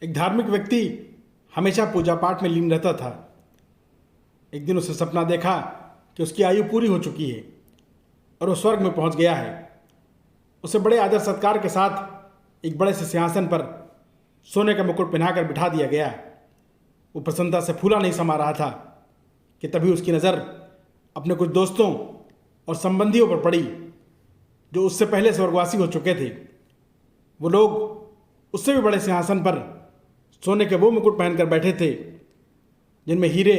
एक धार्मिक व्यक्ति हमेशा पूजा पाठ में लीन रहता था। एक दिन उसने सपना देखा कि उसकी आयु पूरी हो चुकी है और वो स्वर्ग में पहुंच गया है। उसे बड़े आदर सत्कार के साथ एक बड़े से सिंहासन पर सोने का मुकुट पहनाकर बिठा दिया गया। वो प्रसन्नता से फूला नहीं समा रहा था कि तभी उसकी नज़र अपने कुछ दोस्तों और संबंधियों पर पड़ी जो उससे पहले स्वर्गवासी हो चुके थे। वो लोग उससे भी बड़े सिंहासन पर सोने के वो मुकुट पहनकर बैठे थे जिनमें हीरे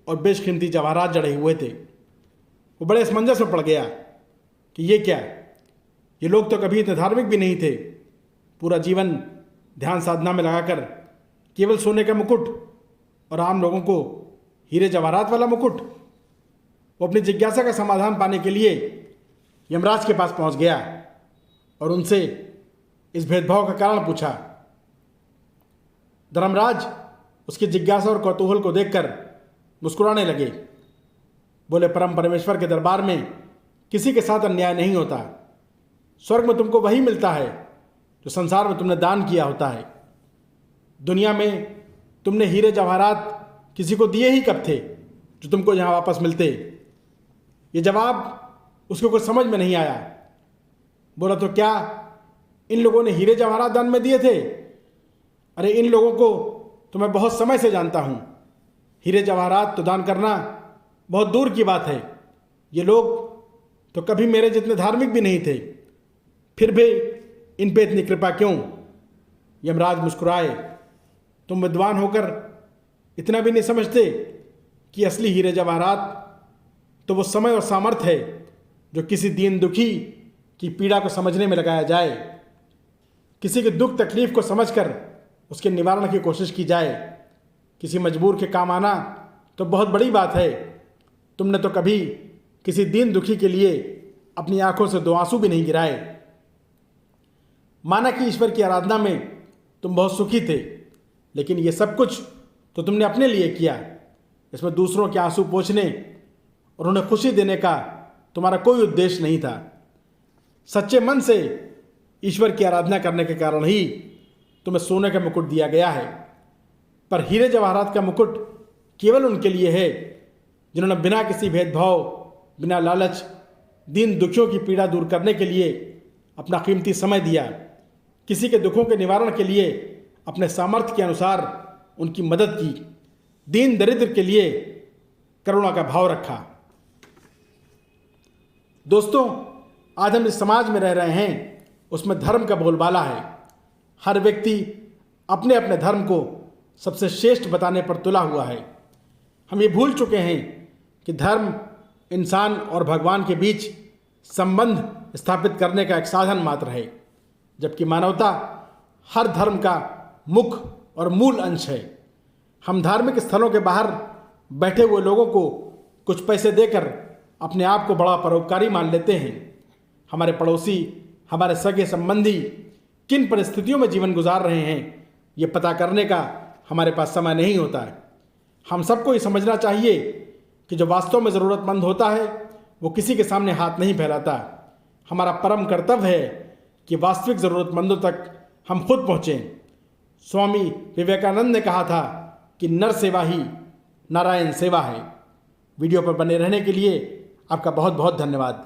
और बेशकीमती जवाहरात जड़े हुए थे। वो बड़े असमंजस में पड़ गया कि ये क्या, ये लोग तो कभी इतने धार्मिक भी नहीं थे। पूरा जीवन ध्यान साधना में लगाकर केवल सोने का मुकुट और आम लोगों को हीरे जवाहरात वाला मुकुट। वो अपनी जिज्ञासा का समाधान पाने के लिए यमराज के पास पहुंच गया और उनसे इस भेदभाव का कारण पूछा। धर्मराज उसकी जिज्ञासा और कौतूहल को देखकर मुस्कुराने लगे। बोले, परम परमेश्वर के दरबार में किसी के साथ अन्याय नहीं होता। स्वर्ग में तुमको वही मिलता है जो संसार में तुमने दान किया होता है। दुनिया में तुमने हीरे जवाहरात किसी को दिए ही कब थे जो तुमको यहाँ वापस मिलते। ये जवाब उसको कुछ समझ में नहीं आया। बोला, तो क्या इन लोगों ने हीरे जवाहरात दान में दिए थे? अरे इन लोगों को तो मैं बहुत समय से जानता हूँ। हीरे जवाहरात तो दान करना बहुत दूर की बात है। ये लोग तो कभी मेरे जितने धार्मिक भी नहीं थे, फिर भी इन पे इतनी कृपा क्यों? यमराज मुस्कुराए। तुम विद्वान होकर इतना भी नहीं समझते कि असली हीरे जवाहरात तो वो समय और सामर्थ्य है जो किसी दीन दुखी की पीड़ा को समझने में लगाया जाए। किसी के दुख तकलीफ को समझकर उसके निवारण की कोशिश की जाए। किसी मजबूर के काम आना तो बहुत बड़ी बात है। तुमने तो कभी किसी दीन दुखी के लिए अपनी आंखों से 2 आंसू भी नहीं गिराए। माना कि ईश्वर की आराधना में तुम बहुत सुखी थे, लेकिन ये सब कुछ तो तुमने अपने लिए किया। इसमें दूसरों के आंसू पोंछने और उन्हें खुशी देने का तुम्हारा कोई उद्देश्य नहीं था। सच्चे मन से ईश्वर की आराधना करने के कारण ही तुम्हें सोने का मुकुट दिया गया है। पर हीरे जवाहरात का मुकुट केवल उनके लिए है जिन्होंने बिना किसी भेदभाव, बिना लालच, दीन दुखियों की पीड़ा दूर करने के लिए अपना कीमती समय दिया। किसी के दुखों के निवारण के लिए अपने सामर्थ्य के अनुसार उनकी मदद की। दीन दरिद्र के लिए करुणा का भाव रखा। दोस्तों, आज हम इस समाज में रह रहे हैं, उसमें धर्म का बोलबाला है। हर व्यक्ति अपने अपने धर्म को सबसे श्रेष्ठ बताने पर तुला हुआ है। हम ये भूल चुके हैं कि धर्म इंसान और भगवान के बीच संबंध स्थापित करने का एक साधन मात्र है, जबकि मानवता हर धर्म का मुख्य और मूल अंश है। हम धार्मिक स्थलों के बाहर बैठे हुए लोगों को कुछ पैसे देकर अपने आप को बड़ा परोपकारी मान लेते हैं। हमारे पड़ोसी, हमारे सगे संबंधी किन परिस्थितियों में जीवन गुजार रहे हैं, ये पता करने का हमारे पास समय नहीं होता है। हम सबको ये समझना चाहिए कि जो वास्तव में ज़रूरतमंद होता है वो किसी के सामने हाथ नहीं फैलाता। हमारा परम कर्तव्य है कि वास्तविक ज़रूरतमंदों तक हम खुद पहुँचें। स्वामी विवेकानंद ने कहा था कि नर सेवा ही नारायण सेवा है। वीडियो पर बने रहने के लिए आपका बहुत बहुत धन्यवाद।